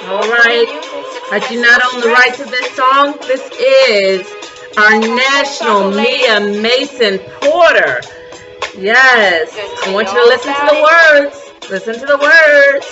All right. I do not own the right to this song. This is our national Mia Mason Porter. Yes. I want you to listen to the words. Listen to the words.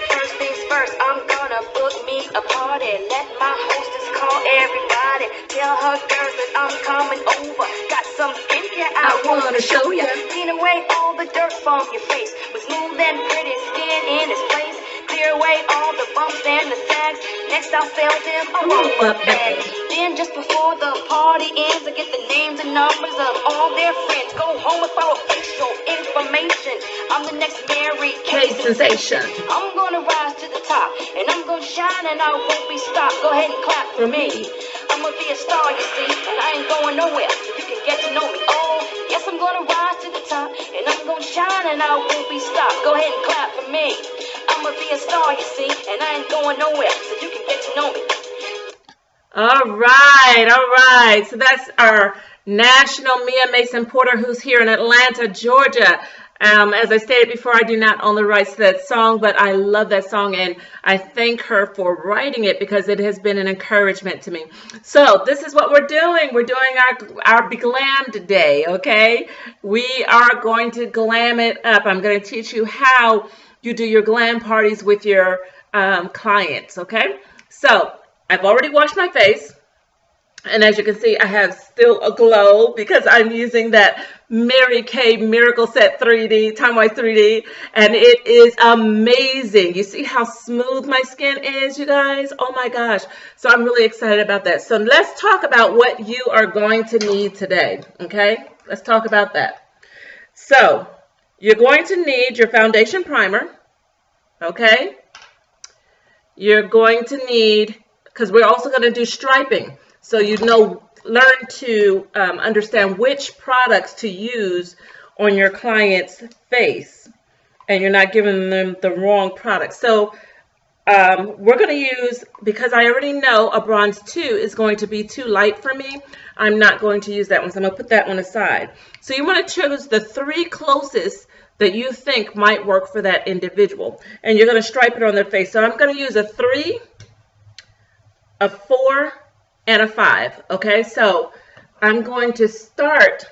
First things first, I'm gonna book me a party. Let my hostess call everybody. Tell her girls that I'm coming over. Got some skincare I wanna show ya. Clean away all the dirt from your face with smooth and pretty skin in its place. Clear away all the bumps and the sags. Next I'll sell them a roll-up bag. Then just before the party ends, I get the names and numbers of all their friends. Go home with our facial information. I'm the next Mary Kay sensation. I'm gonna rise to the top, and I'm gonna shine, and I won't be stopped. Go ahead and clap for me. I'm gonna be a star, you see, and I ain't going nowhere, so you can get to know me. Oh, yes, I'm gonna rise to the top, and I'm gonna shine, and I won't be stopped. Go ahead and clap for me. I'm gonna be a star, you see, and I ain't going nowhere, so you can get to know me. All right, all right. So that's our national Mia Mason Porter, who's here in Atlanta, Georgia. As I stated before, I do not own the rights to that song, but I love that song, and I thank her for writing it because it has been an encouragement to me. So this is what we're doing. We're doing our Be Glammed Day, okay? We are going to glam it up. I'm going to teach you how you do your glam parties with your clients, okay? So I've already washed my face. And as you can see, I have still a glow because I'm using that Mary Kay Miracle Set 3D, Time-Wise 3D, and it is amazing. You see how smooth my skin is, you guys? Oh my gosh. So I'm really excited about that. So let's talk about what you are going to need today, okay? Let's talk about that. So you're going to need your foundation primer, okay? You're going to need, because we're also going to do striping. So you learn to understand which products to use on your client's face, and you're not giving them the wrong product. So we're going to use, because I already know a bronze 2 is going to be too light for me, I'm not going to use that one. So I'm going to put that one aside. So you want to choose the 3 closest that you think might work for that individual, and you're going to stripe it on their face. So I'm going to use a 3, a 4, and a 5. Okay, so I'm going to start,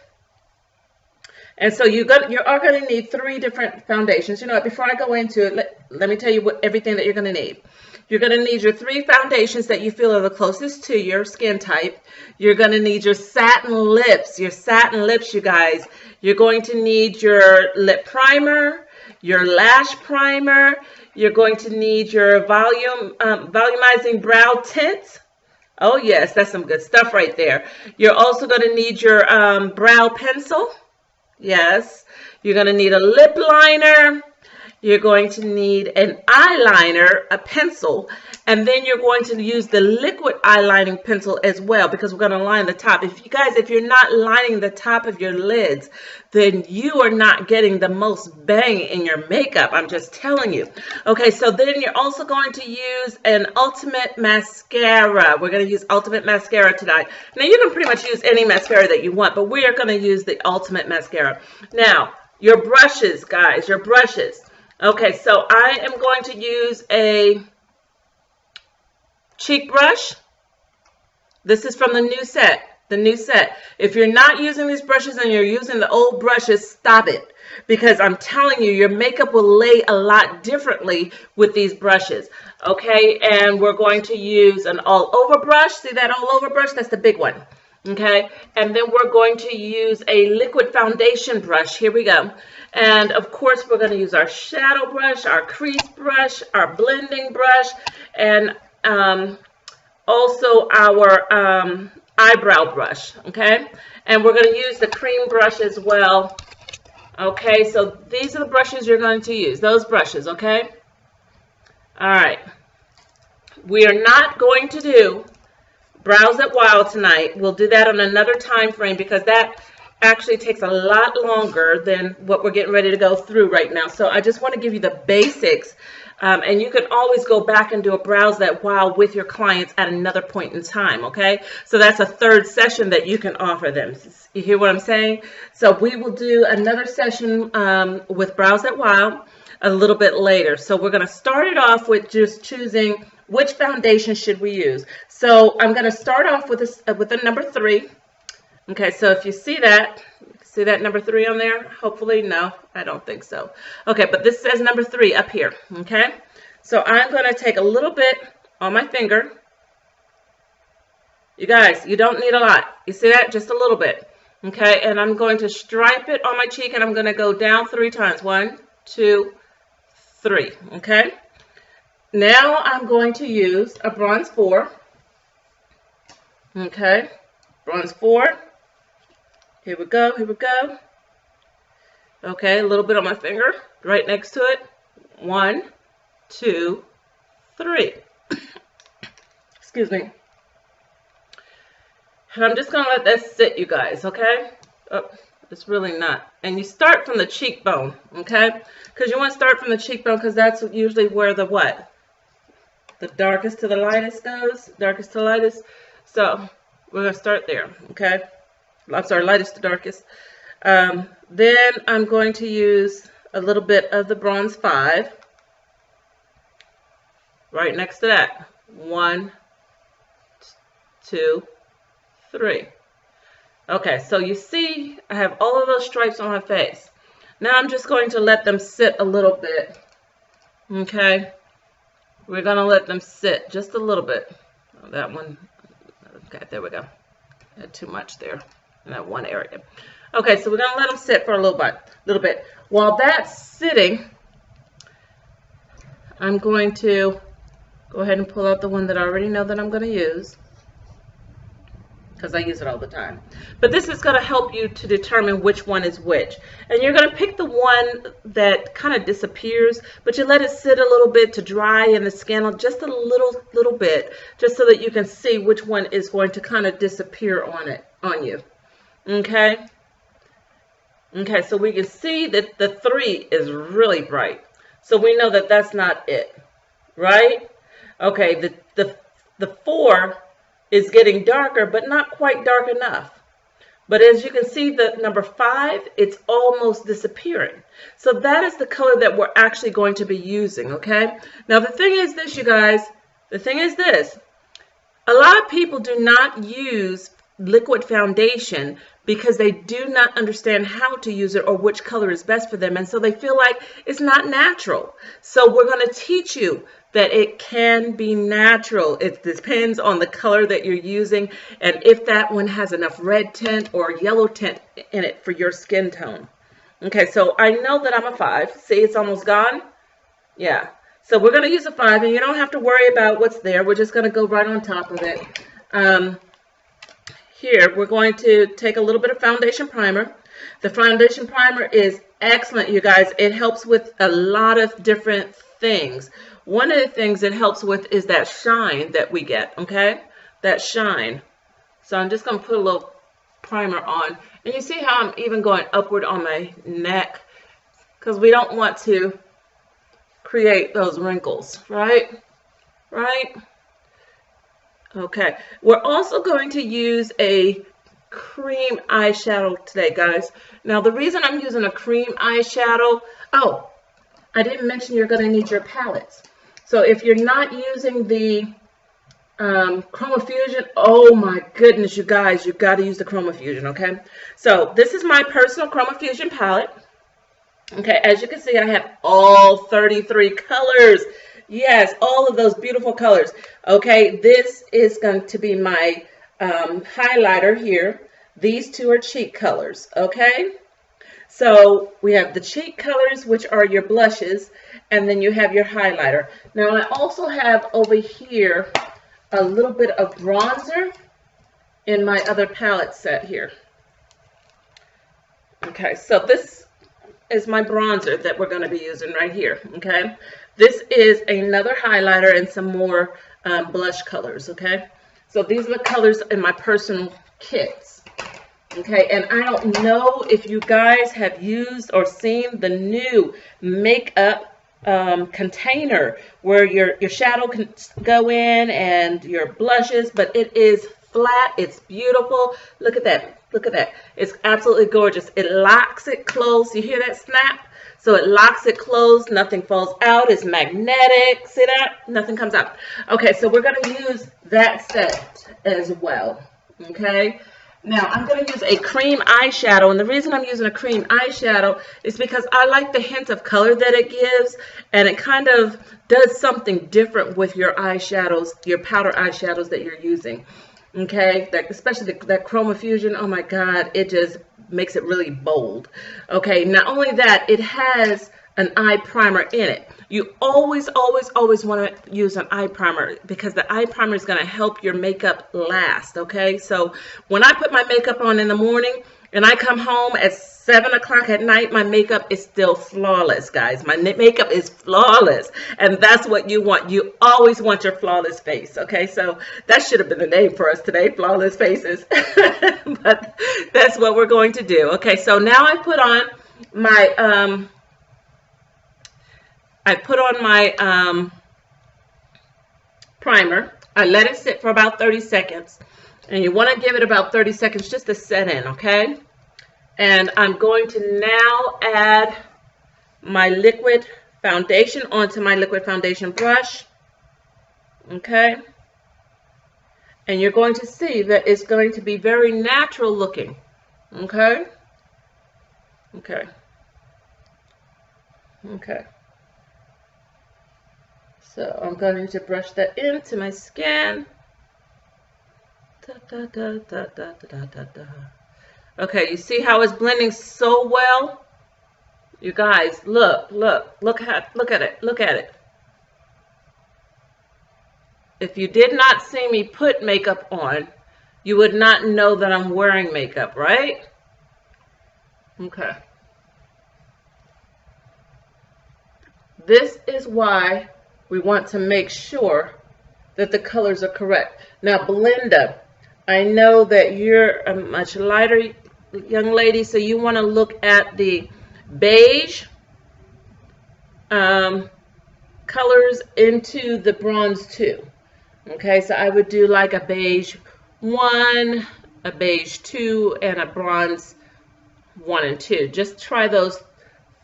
and so you are going to need 3 different foundations. You know what, before I go into it, let me tell you everything that you're going to need. You're going to need your 3 foundations that you feel are the closest to your skin type. You're going to need your satin lips, you guys. You're going to need your lip primer, your lash primer. You're going to need your volumizing brow tint. Oh yes, that's some good stuff right there. You're also going to need your brow pencil. Yes. You're going to need a lip liner. You're going to need an eyeliner, a pencil, and then you're going to use the liquid eyelining pencil as well, because we're going to line the top. If you're not lining the top of your lids, then you are not getting the most bang in your makeup. I'm just telling you. Okay, so then you're also going to use an ultimate mascara. We're going to use ultimate mascara tonight. Now, you can pretty much use any mascara that you want, but we are going to use the ultimate mascara. Now, your brushes, guys, your brushes. Okay, so I am going to use a cheek brush. This is from the new set. If you're not using these brushes and you're using the old brushes, stop it. Because I'm telling you, your makeup will lay a lot differently with these brushes. Okay, and we're going to use an all-over brush. See that all-over brush? That's the big one. Okay, and then we're going to use a liquid foundation brush. Here we go. And of course, we're going to use our shadow brush, our crease brush, our blending brush, and also our eyebrow brush. Okay, and we're going to use the cream brush as well. Okay, so these are the brushes you're going to use, those brushes. Okay, all right. We are not going to do Brows It Wild tonight. We'll do that on another time frame because that actually takes a lot longer than what we're getting ready to go through right now. So I just want to give you the basics. And you can always go back and do a browse that while with your clients at another point in time, okay? So that's a third session that you can offer them. You hear what I'm saying? So we will do another session with browse that while a little bit later. So we're going to start it off with just choosing which foundation should we use. So I'm going to start off with a number 3. Okay, so if you see that number 3 on there? Hopefully, no, I don't think so. Okay, but this says number 3 up here, okay? So I'm going to take a little bit on my finger. You guys, you don't need a lot. You see that? Just a little bit, okay? And I'm going to stripe it on my cheek, and I'm going to go down 3 times. 1, 2, 3, okay? Now I'm going to use a bronze 4, okay? Bronze 4. Here we go, here we go. Okay, a little bit on my finger, right next to it. 1, 2, 3. Excuse me. And I'm just going to let that sit, you guys, okay? Oh, it's really not. And you start from the cheekbone, okay? Because you want to start from the cheekbone because that's usually where the what? The darkest to the lightest goes. Darkest to lightest. So we're going to start there, okay? I'm sorry, lightest to darkest. Then I'm going to use a little bit of the bronze 5 right next to that. 1, 2, 3. Okay, so you see I have all of those stripes on my face. Now I'm just going to let them sit a little bit. Okay, we're going to let them sit just a little bit. Oh, that one, okay, there we go. I had too much there in that one area. Okay, so we're going to let them sit for a little bit. While that's sitting, I'm going to go ahead and pull out the one that I already know that I'm going to use, because I use it all the time. But this is going to help you to determine which one is which. And you're going to pick the one that kind of disappears, but you let it sit a little bit to dry in the skin, just a little bit, just so that you can see which one is going to kind of disappear on you. Okay? Okay, so we can see that the 3 is really bright. So we know that that's not it, right? Okay, the 4 is getting darker, but not quite dark enough. But as you can see, the number 5, it's almost disappearing. So that is the color that we're actually going to be using, okay? Now the thing is this, you guys, the thing is this. A lot of people do not use liquid foundation because they do not understand how to use it or which color is best for them, and so they feel like it's not natural. So we're going to teach you that it can be natural. It depends on the color that you're using and if that one has enough red tint or yellow tint in it for your skin tone. Okay, so I know that I'm a 5. See, it's almost gone. Yeah, so we're going to use a 5, and you don't have to worry about what's there. We're just going to go right on top of it. Here, we're going to take a little bit of foundation primer. The foundation primer is excellent, you guys. It helps with a lot of different things. One of the things it helps with is that shine that we get, okay? That shine. So I'm just going to put a little primer on. And you see how I'm even going upward on my neck? Because we don't want to create those wrinkles, right? Right? Okay, we're also going to use a cream eyeshadow today, guys. Now, the reason I'm using a cream eyeshadow, oh, I didn't mention you're going to need your palettes. So if you're not using the Chroma Fusion, oh my goodness, you guys, you've got to use the Chroma Fusion, okay? So this is my personal Chroma Fusion palette. Okay, as you can see, I have all 33 colors. Yes, all of those beautiful colors. Okay, this is going to be my highlighter here. These 2 are cheek colors, okay? So we have the cheek colors, which are your blushes, and then you have your highlighter. Now I also have over here a little bit of bronzer in my other palette set here. Okay, so this is my bronzer that we're going to be using right here, okay? This is another highlighter and some more blush colors, okay? So these are the colors in my personal kits, Okay, and I don't know if you guys have used or seen the new makeup container where your shadow can go in and your blushes, but it is flat. It's beautiful. Look at that. Look at that. It's absolutely gorgeous. It locks it closed. You hear that snap? So it locks it closed. Nothing falls out. It's magnetic. See that? Nothing comes out. Okay, so we're going to use that set as well. Okay. Now, I'm going to use a cream eyeshadow, and the reason I'm using a cream eyeshadow is because I like the hint of color that it gives, and it kind of does something different with your eyeshadows, your powder eyeshadows that you're using, okay? Especially that Chroma Fusion, oh my God, it just makes it really bold, okay? Not only that, it has an eye primer in it. You always want to use an eye primer because the eye primer is going to help your makeup last, okay? So when I put my makeup on in the morning and I come home at 7 o'clock at night, my makeup is still flawless, guys. My makeup is flawless, and that's what you want. You always want your flawless face, okay? So that should have been the name for us today, Flawless Faces. But that's what we're going to do, okay? So now I put on my... primer. I let it sit for about 30 seconds. And you want to give it about 30 seconds just to set in, okay? And I'm going to now add my liquid foundation onto my liquid foundation brush. Okay? And you're going to see that it's going to be very natural looking. Okay? Okay. Okay. So I'm going to brush that into my skin. Da, da, da, da, da, da, da, da. Okay, you see how it's blending so well? You guys, look at it. If you did not see me put makeup on, you would not know that I'm wearing makeup, right? Okay. This is why we want to make sure that the colors are correct. Now, Belinda, I know that you're a much lighter young lady, so you want to look at the beige colors into the bronze 2. Okay, so I would do like a beige 1, a beige 2, and a bronze 1 and 2. Just try those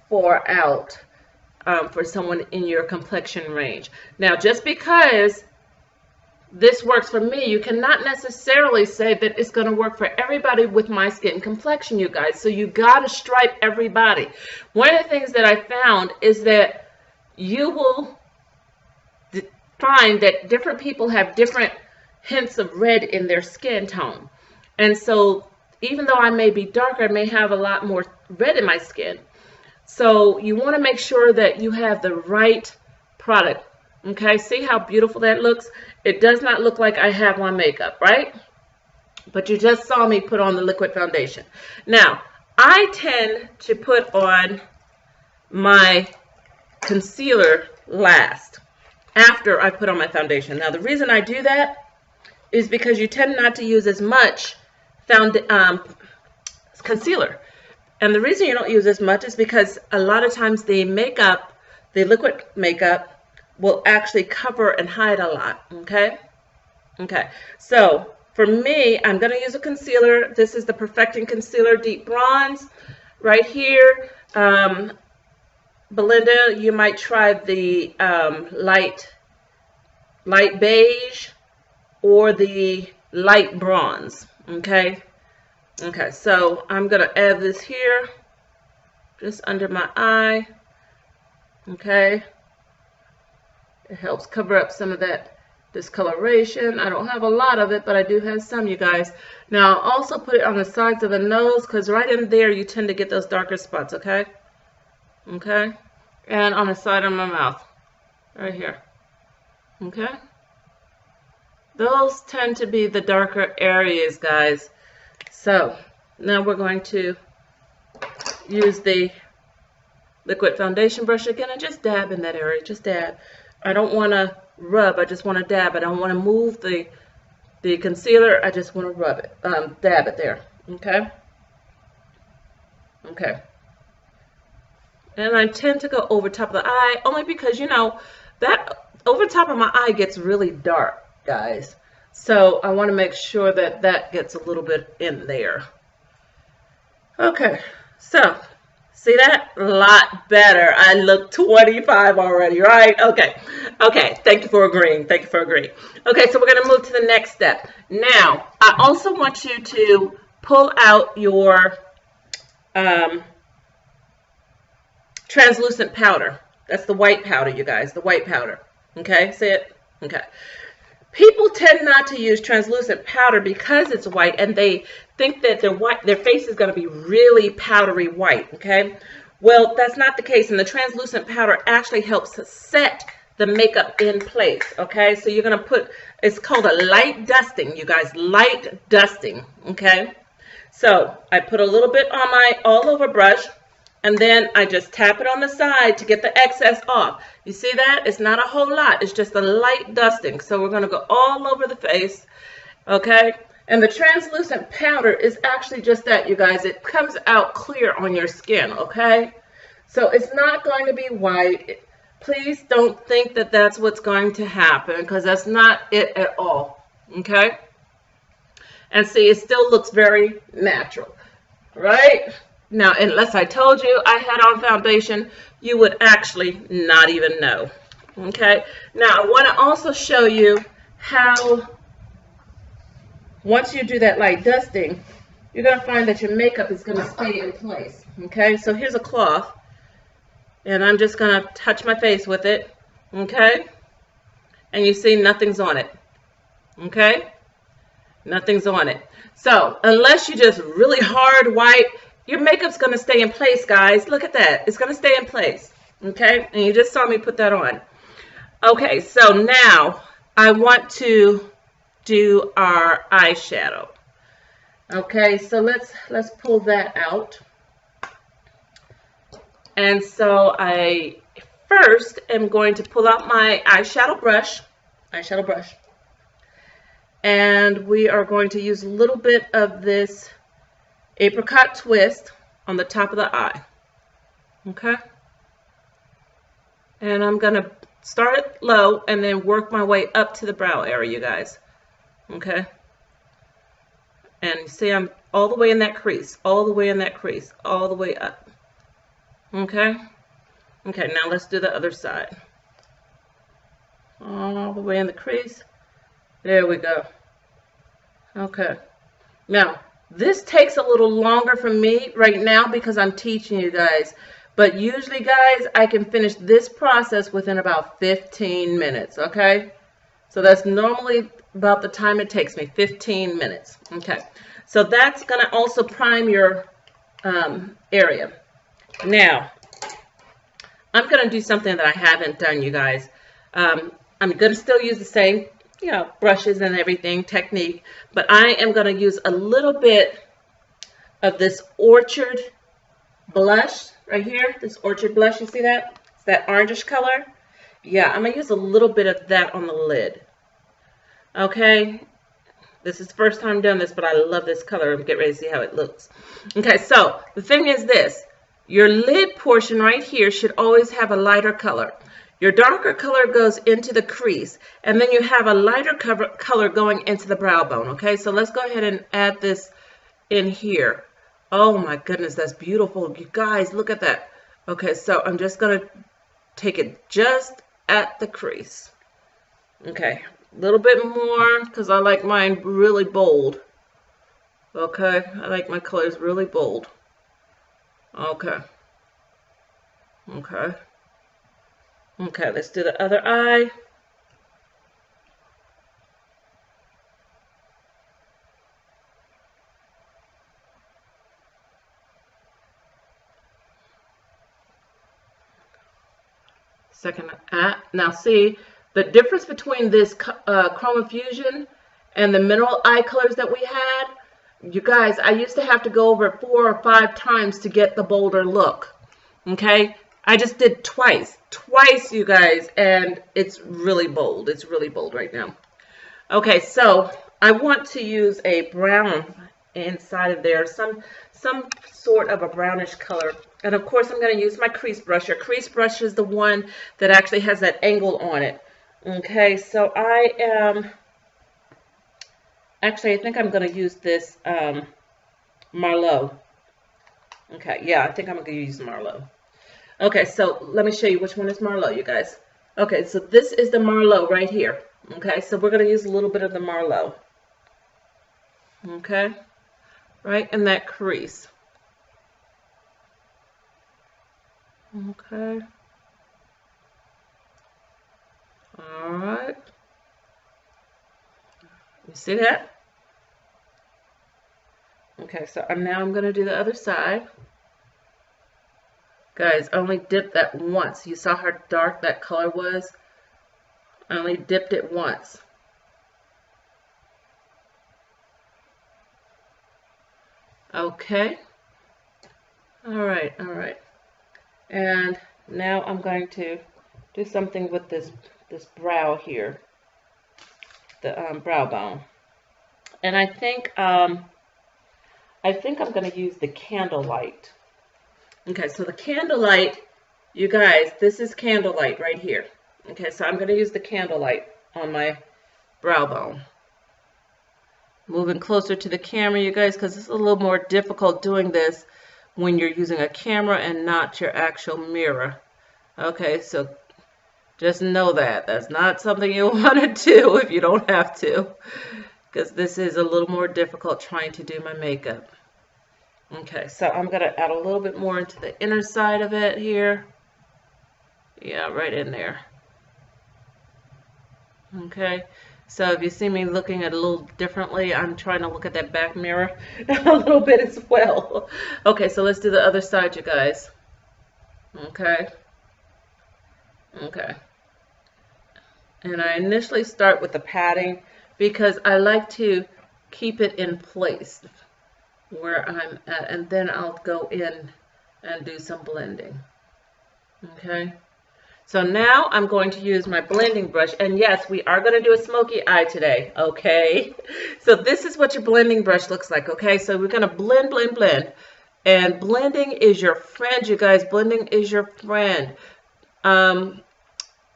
4 out. For someone in your complexion range. Now, just because this works for me, you cannot necessarily say that it's going to work for everybody with my skin complexion, you guys. So you got to stripe everybody. One of the things that I found is that you will find that different people have different hints of red in their skin tone. And so even though I may be darker, I may have a lot more red in my skin. So you want to make sure that you have the right product. Okay, see how beautiful that looks? It does not look like I have on makeup, right? But you just saw me put on the liquid foundation. Now, I tend to put on my concealer last, after I put on my foundation. Now, the reason I do that is because you tend not to use as much concealer. And the reason you don't use as much is because a lot of times the makeup, the liquid makeup, will actually cover and hide a lot, okay? Okay, so for me, I'm going to use a concealer. This is the Perfecting Concealer Deep Bronze right here. Belinda, you might try the light beige or the light bronze, okay? Okay, so I'm going to add this here, just under my eye, okay? It helps cover up some of that discoloration. I don't have a lot of it, but I do have some, you guys. Now, I'll also put it on the sides of the nose, because right in there, you tend to get those darker spots, okay? Okay? And on the side of my mouth, right here, okay? Those tend to be the darker areas, guys. So now we're going to use the liquid foundation brush again and just dab in that area. Just dab. I don't want to rub. I just want to dab. I don't want to move the concealer. I just want to rub it, dab it there. Okay? Okay. And I tend to go over top of the eye only because, you know, that over top of my eye gets really dark, guys. So I want to make sure that that gets a little bit in there. Okay, so see that? A lot better. I look 25 already, right? Okay. Okay, thank you for agreeing. Thank you for agreeing. Okay, so we're going to move to the next step. Now, I also want you to pull out your translucent powder. That's the white powder, you guys, the white powder. Okay, see it? Okay. People tend not to use translucent powder because it's white, and they think that their face is going to be really powdery white, okay? Well, that's not the case, and the translucent powder actually helps set the makeup in place, okay? So you're going to put, it's called a light dusting, you guys, light dusting, okay? So I put a little bit on my all-over brush, and then I just tap it on the side to get the excess off. You see that? It's not a whole lot. It's just a light dusting. So we're going to go all over the face, okay? And the translucent powder is actually just that, you guys. It comes out clear on your skin, okay? So it's not going to be white. Please don't think that that's what's going to happen, because that's not it at all, okay? And see, it still looks very natural, right? Now, unless I told you I had on foundation, you would actually not even know. Okay? Now, I want to also show you how, once you do that light dusting, you're going to find that your makeup is going to stay in place. Okay? So here's a cloth, and I'm just going to touch my face with it. Okay? And you see nothing's on it. Okay? Nothing's on it. So, unless you just really hard white, your makeup's going to stay in place, guys. Look at that. It's going to stay in place. Okay? And you just saw me put that on. Okay, so now I want to do our eyeshadow. Okay, so let's pull that out. And so I first am going to pull out my eyeshadow brush. And we are going to use a little bit of this apricot twist on the top of the eye. Okay? And I'm going to start it low and then work my way up to the brow area, you guys. Okay? And you see I'm all the way in that crease, all the way in that crease, all the way up. Okay? Okay, now let's do the other side. All the way in the crease. There we go. Okay. Now, this takes a little longer for me right now because I'm teaching you guys. But usually, guys, I can finish this process within about 15 minutes, okay? So that's normally about the time it takes me, 15 minutes. Okay. So that's going to also prime your area. Now, I'm going to do something that I haven't done, you guys. I'm going to still use the same brushes and everything, technique, but I am going to use a little bit of this Orchard blush right here, this Orchard blush, you see that? It's that orangish color. Yeah, I'm going to use a little bit of that on the lid. Okay, this is the first time I've done this, but I love this color. I'm getting ready to see how it looks. Okay, so the thing is this, your lid portion right here should always have a lighter color. Your darker color goes into the crease, and then you have a lighter color going into the brow bone, okay? So let's go ahead and add this in here. Oh my goodness, that's beautiful. You guys, look at that. Okay, so I'm just going to take it just at the crease. Okay, a little bit more because I like mine really bold. Okay, I like my colors really bold. Okay. Okay. Okay, let's do the other eye. Second eye. Now see, the difference between this Chroma Fusion and the mineral eye colors that we had, you guys, I used to have to go over it 4 or 5 times to get the bolder look. Okay? I just did twice, you guys, and it's really bold. It's really bold right now. Okay, so I want to use a brown inside of there, some sort of a brownish color. And of course, I'm going to use my crease brush. Your crease brush is the one that actually has that angle on it. Okay, so I am, actually, I think I'm going to use this Marlowe. Okay, yeah, I think I'm going to use Marlowe. Okay, so let me show you which one is Marlowe, you guys. Okay, so this is the Marlowe right here. Okay, so we're going to use a little bit of the Marlowe. Okay, right in that crease. Okay. All right. You see that? Okay, so now I'm going to do the other side. Guys, I only dipped that once. You saw how dark that color was? I only dipped it once. Okay. All right, all right. And now I'm going to do something with this brow here, the brow bone. And I think I'm going to use the Candlelight. Okay, so the Candlelight, you guys, this is Candlelight right here. Okay, so I'm going to use the Candlelight on my brow bone. Moving closer to the camera, you guys, because it's a little more difficult doing this when you're using a camera and not your actual mirror. Okay, so just know that. That's not something you want to do if you don't have to, because this is a little more difficult trying to do my makeup. Okay, so I'm going to add a little bit more into the inner side of it here. Yeah, right in there. Okay, so if you see me looking at it a little differently, I'm trying to look at that back mirror a little bit as well. Okay, so let's do the other side, you guys. Okay. Okay. And I initially start with the padding because I like to keep it in place where I'm at, and then I'll go in and do some blending. Okay. So now I'm going to use my blending brush, and yes, we are going to do a smoky eye today, okay? So this is what your blending brush looks like, okay? So we're going to blend, blend, blend, and blending is your friend, you guys. Blending is your friend. A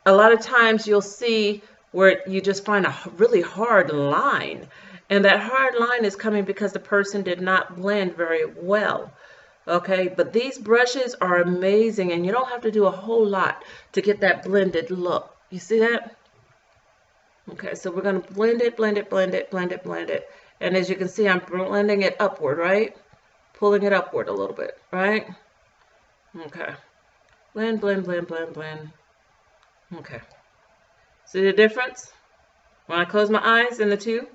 lot of times you'll see where you just find a really hard line, and that hard line is coming because the person did not blend very well. Okay, but these brushes are amazing, and you don't have to do a whole lot to get that blended look. You see that? Okay, so we're going to blend it, blend it, blend it, blend it, blend it. And as you can see, I'm blending it upward, right? Pulling it upward a little bit, right? Okay. Blend, blend, blend, blend, blend. Okay. See the difference? When I close my eyes in the two?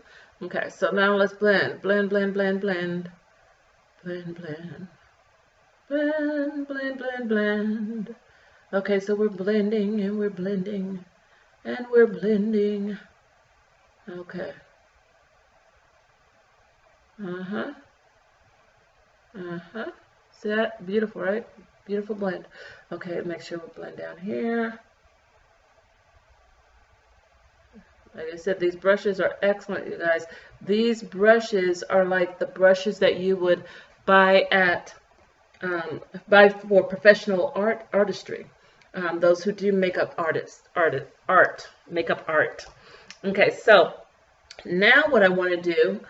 Okay, so now let's blend. Blend, blend, blend, blend. Blend, blend. Blend, blend, blend, blend. Okay, so we're blending and we're blending and we're blending. Okay. Uh-huh. Uh-huh. See that? Beautiful, right? Beautiful blend. Okay, make sure we blend down here. Like I said, these brushes are excellent, you guys. These brushes are like the brushes that you would buy at for professional artistry. Those who do makeup makeup art. Okay, so now what I want to do,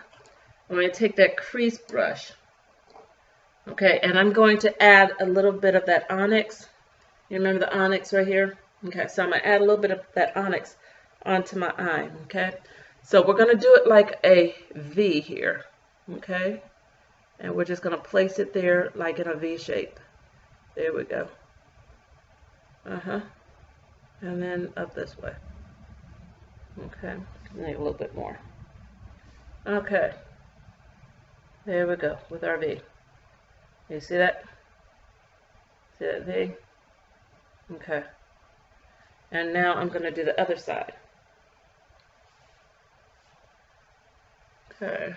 I'm going to take that crease brush. Okay, and I'm going to add a little bit of that onyx. You remember the onyx right here? Okay, so I'm going to add a little bit of that onyx onto my eye. Okay, so we're going to do it like a V here. Okay. And we're just going to place it there like in a V shape. There we go. Uh-huh. And then up this way. Okay. Need a little bit more. Okay. There we go with our V. You see that? See that V? Okay. And now I'm going to do the other side. Okay.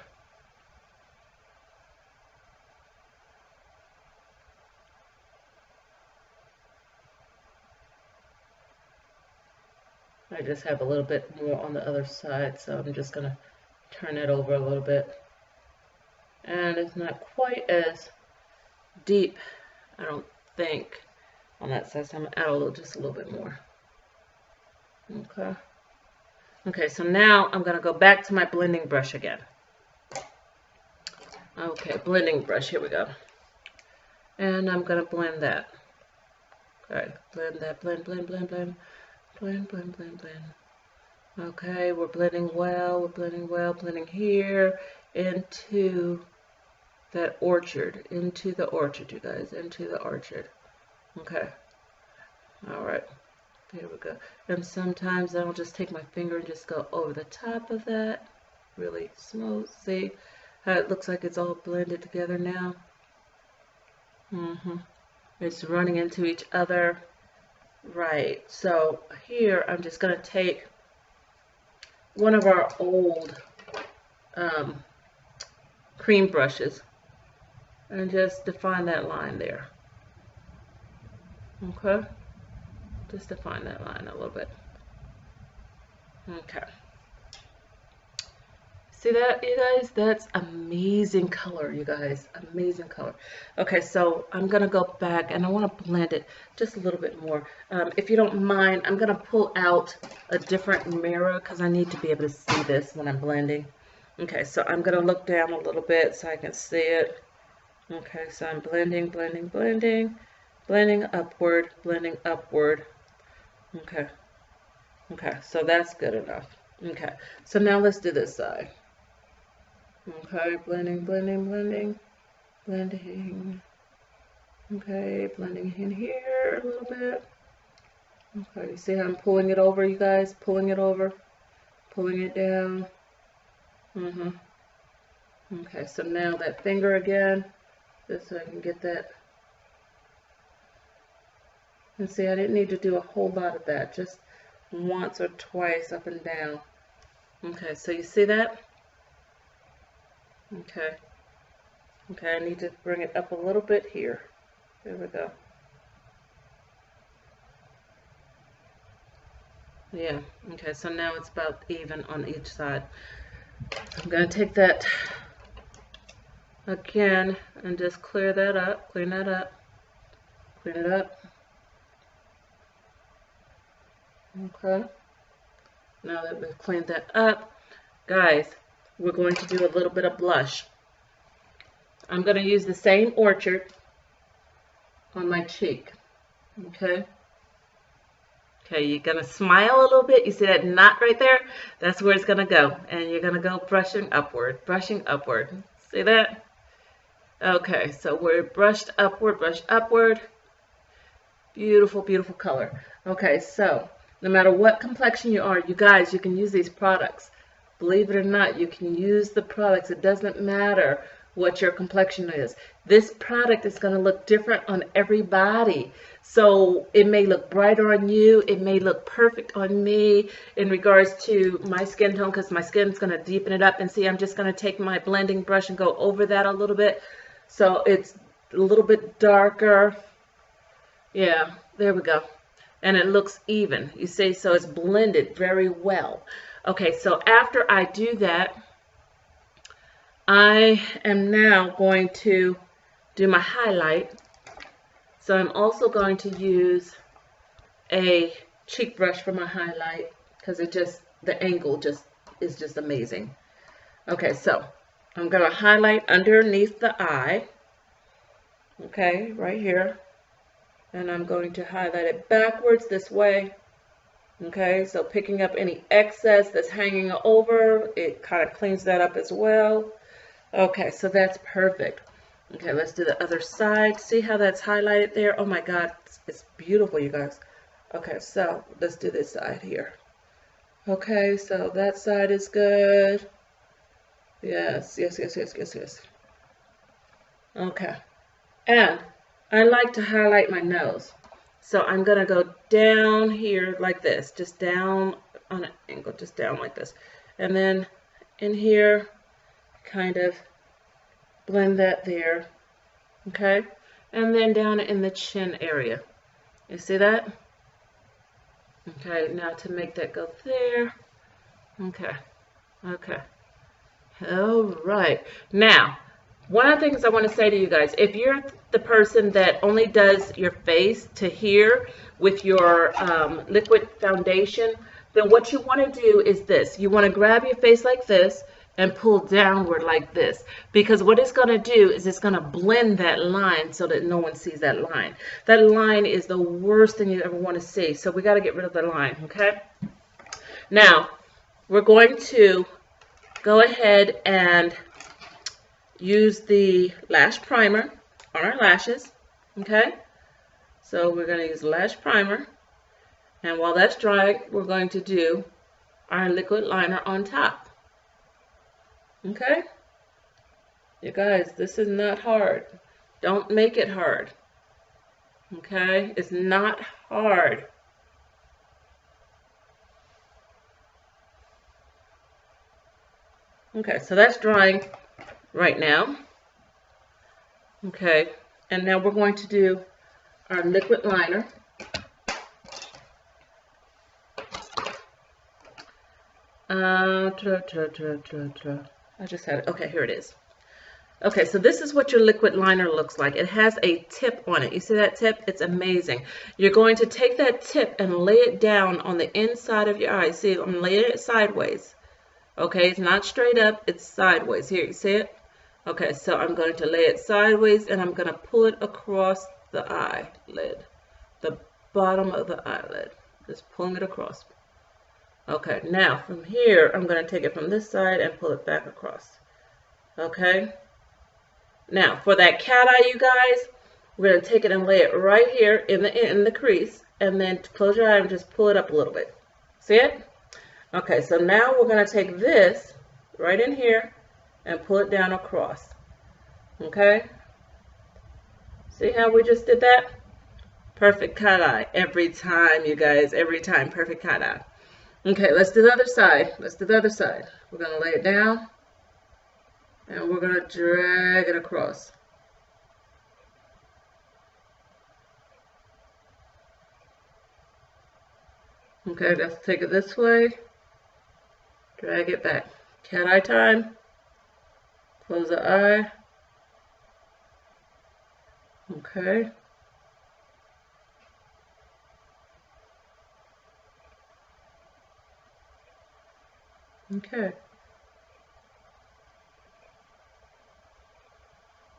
I just have a little bit more on the other side, so I'm just going to turn it over a little bit. And it's not quite as deep, I don't think, on that side. So I'm going to add a little, just a little bit more. Okay. Okay, so now I'm going to go back to my blending brush again. Okay, blending brush, here we go. And I'm going to blend that. Okay, blend that, blend, blend, blend, blend, blend, blend, blend, blend. Okay, we're blending well, blending here into that orchard, into the orchard, you guys, into the orchard. Okay, all right, there we go. And sometimes I'll just take my finger and just go over the top of that, really smooth. See how it looks like it's all blended together now? It's running into each other. Right, so here I'm just going to take one of our old cream brushes and just define that line there. Okay, just define that line a little bit. Okay, see that, you guys? That's amazing color, you guys, amazing color. Okay, so I'm gonna go back and I want to blend it just a little bit more. If you don't mind, I'm gonna pull out a different mirror because I need to be able to see this when I'm blending. Okay, so I'm gonna look down a little bit so I can see it. Okay, so I'm blending, blending, blending, blending upward, blending upward. Okay, okay, so that's good enough. Okay, so now let's do this side. Okay, blending, blending, blending, blending. Okay, blending in here a little bit. Okay, you see how I'm pulling it over, you guys? Pulling it over, pulling it down. Okay, so now that finger again, just so I can get that. And see, I didn't need to do a whole lot of that, just once or twice up and down. Okay, so you see that? Okay. Okay, I need to bring it up a little bit here. There we go. Yeah, okay, so now it's about even on each side. I'm going to take that again and just clear that up, clean that up, clean it up. Okay, now that we've cleaned that up, guys, we're going to do a little bit of blush. I'm going to use the same orchard on my cheek. Okay. Okay, you're going to smile a little bit. You see that knot right there? That's where it's going to go. And you're going to go brushing upward, brushing upward. See that? Okay, so we're brushed upward, brush upward. Beautiful, beautiful color. Okay, so no matter what complexion you are, you guys, you can use these products. Believe it or not, you can use the products. It doesn't matter what your complexion is. This product is going to look different on everybody. So it may look brighter on you. It may look perfect on me in regards to my skin tone because my skin's going to deepen it up. And see, I'm just going to take my blending brush and go over that a little bit. So it's a little bit darker. Yeah, there we go. And it looks even. You see, so it's blended very well. Okay, so after I do that, I am now going to do my highlight. So I'm also going to use a cheek brush for my highlight because it just, the angle just is just amazing. Okay, so I'm going to highlight underneath the eye. Okay, right here. And I'm going to highlight it backwards this way. Okay, so picking up any excess that's hanging over, it kind of cleans that up as well. Okay, so that's perfect. Okay, let's do the other side. See how that's highlighted there? Oh my God, it's beautiful, you guys. Okay, so let's do this side here. Okay, so that side is good. Yes, yes, yes, yes, yes, yes. Okay, and I like to highlight my nose. So I'm going to go down here like this, just down on an angle, just down like this. And then in here, kind of blend that there, okay? And then down in the chin area. You see that? Okay, now to make that go there. Okay, okay. All right. Now, One of the things I want to say to you guys, if you're the person that only does your face to here with your liquid foundation, then what you want to do is this. You want to grab your face like this and pull downward like this, because what it's going to do is it's going to blend that line so that no one sees that line. That line is the worst thing you ever want to see, so we got to get rid of the line, okay? Now, we're going to go ahead and use the lash primer on our lashes, okay? So we're going to use lash primer, and while that's drying, we're going to do our liquid liner on top, okay? You guys, this is not hard. Don't make it hard, okay? It's not hard. Okay, so that's drying right now. Okay, and now we're going to do our liquid liner. I just had it. Okay, here it is. Okay, so this is what your liquid liner looks like. It has a tip on it. You see that tip? It's amazing. You're going to take that tip and lay it down on the inside of your eye. See, I'm laying it sideways. Okay, it's not straight up, it's sideways. Here, you see it? Okay, so I'm going to lay it sideways and I'm going to pull it across the eyelid, the bottom of the eyelid. Just pulling it across. Okay, now from here, I'm going to take it from this side and pull it back across. Okay? Now, for that cat eye, you guys, we're going to take it and lay it right here in the crease, and then close your eye and just pull it up a little bit. See it? Okay, so now we're going to take this right in here and pull it down across. Okay? See how we just did that? Perfect cat eye. Every time, you guys. Every time. Perfect cat eye. Okay, let's do the other side. Let's do the other side. We're going to lay it down. And we're going to drag it across. Okay, let's take it this way. Drag it back. Cat eye time. Close the eye. Okay. Okay.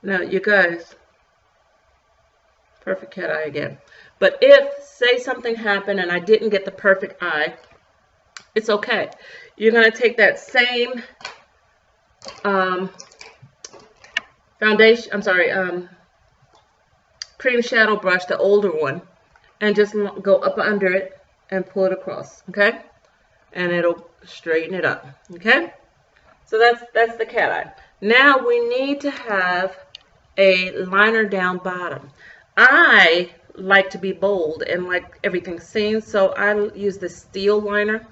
Now, you guys, perfect cat eye again. But if, say something happened and I didn't get the perfect eye, it's okay. You're going to take that same cream shadow brush, the older one, and just go up under it and pull it across, okay? And it'll straighten it up, okay? So that's the cat eye. Now we need to have a liner down bottom. I like to be bold and like everything seen, so I use the steel liner.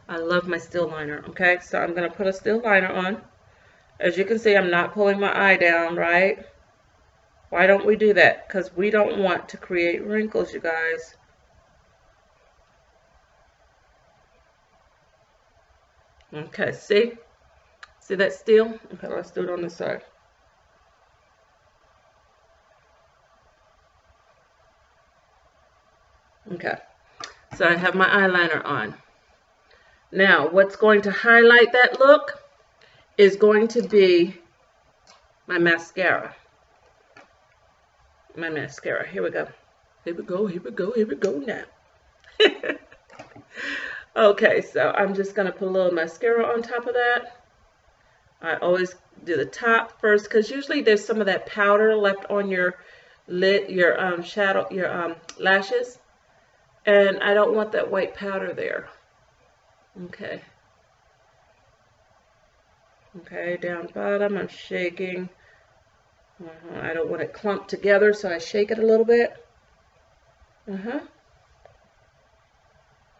I love my steel liner, okay? So I'm going to put a steel liner on. As you can see, I'm not pulling my eye down, right? Why don't we do that? Because we don't want to create wrinkles, you guys. Okay, see? See that steel? Okay, let's do it on this side. Okay, so I have my eyeliner on. Now, what's going to highlight that look is going to be my mascara. My mascara. Here we go. Here we go, here we go, here we go now. Okay, so I'm just going to put a little mascara on top of that. I always do the top first because usually there's some of that powder left on your lid, your lashes, and I don't want that white powder there. Okay. Okay, down bottom, I'm shaking. I don't want it clumped together, so I shake it a little bit.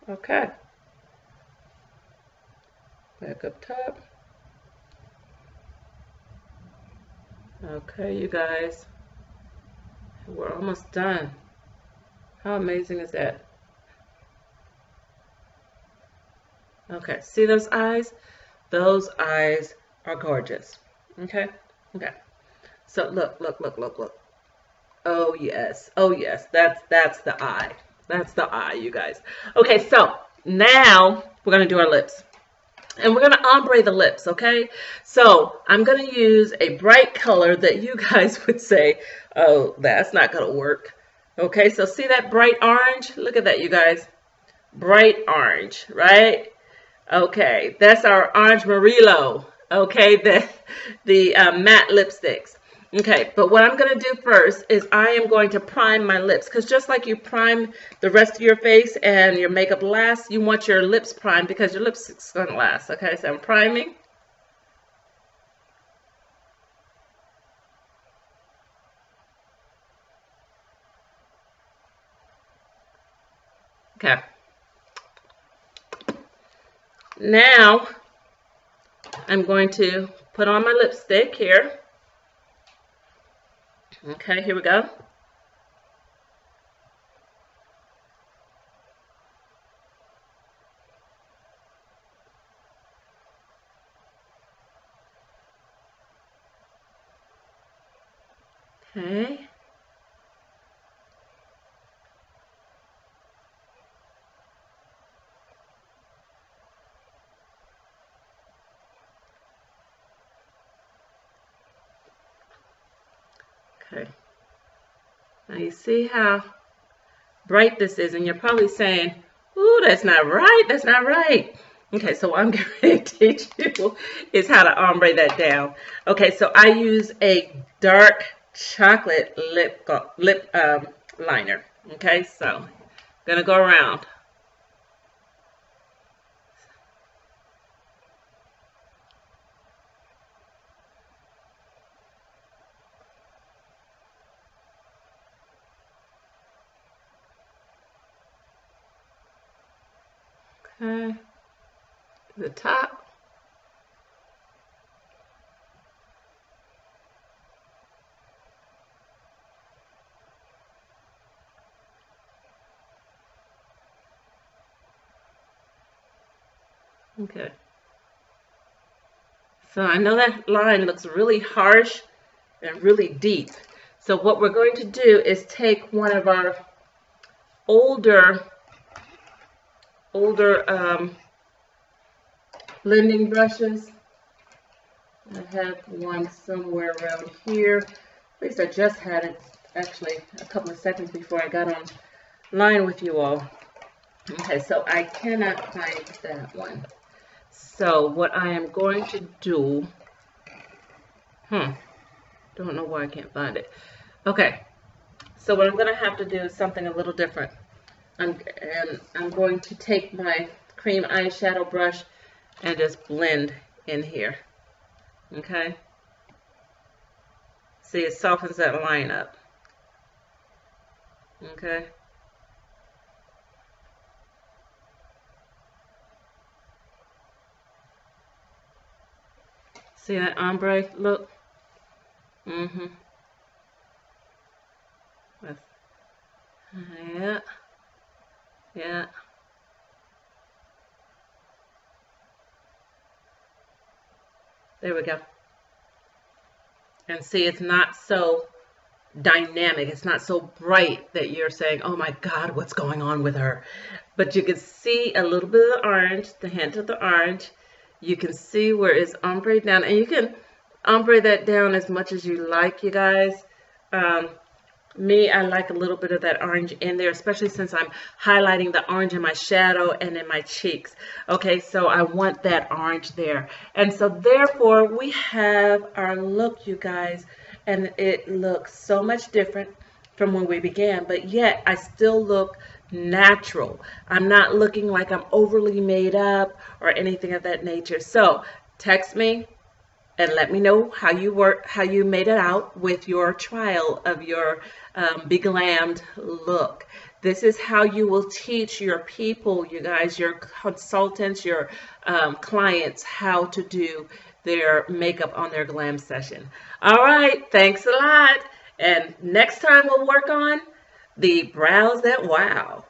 Okay. Back up top. Okay, you guys. We're almost done. How amazing is that? Okay, see those eyes? Those eyes are gorgeous. Okay? Okay. So look, look, look, look, look. Oh yes, oh yes, that's the eye. That's the eye, you guys. Okay, so now we're gonna do our lips. And we're gonna ombre the lips, okay? So I'm gonna use a bright color that you guys would say, oh, that's not gonna work. Okay, so see that bright orange? Look at that, you guys. Bright orange, right? Okay, that's our Orange Murillo. Okay, the matte lipsticks. Okay, but what I'm going to do first is I am going to prime my lips, because just like you prime the rest of your face and your makeup lasts, you want your lips primed because your lipstick's going to last. Okay, so I'm priming. Okay. Now I'm going to put on my lipstick here. Okay, here we go. Okay. Okay. Now you see how bright this is, and you're probably saying, ooh, that's not right, that's not right. Okay, so what I'm going to teach you is how to ombre that down. Okay, so I use a dark chocolate lip liner. Okay, so I'm going to go around. Okay, to the top. Okay. So I know that line looks really harsh and really deep. So what we're going to do is take one of our older blending brushes. I have one somewhere around here. At least I just had it actually a couple of seconds before I got online with you all. Okay, so I cannot find that one. So what I am going to do, don't know why I can't find it. Okay, so what I'm going to have to do is something a little different. I'm going to take my cream eyeshadow brush and just blend in here. Okay? See, it softens that line up. Okay? See that ombre look? Mm-hmm. Yeah. Yeah. There we go. And see, it's not so dynamic. It's not so bright that you're saying, oh my God, what's going on with her? But you can see a little bit of the orange, the hint of the orange. You can see where it's ombre down. And you can ombre that down as much as you like, you guys. Me, I like a little bit of that orange in there, especially since I'm highlighting the orange in my shadow and in my cheeks. Okay, so I want that orange there. And so therefore, we have our look, you guys, and it looks so much different from when we began, but yet I still look natural. I'm not looking like I'm overly made up or anything of that nature. So text me and let me know how you made it out with your trial of your Be Glammed look. This is how you will teach your people, you guys, your consultants, your clients, how to do their makeup on their glam session. All right, thanks a lot. And next time we'll work on the brows that wow.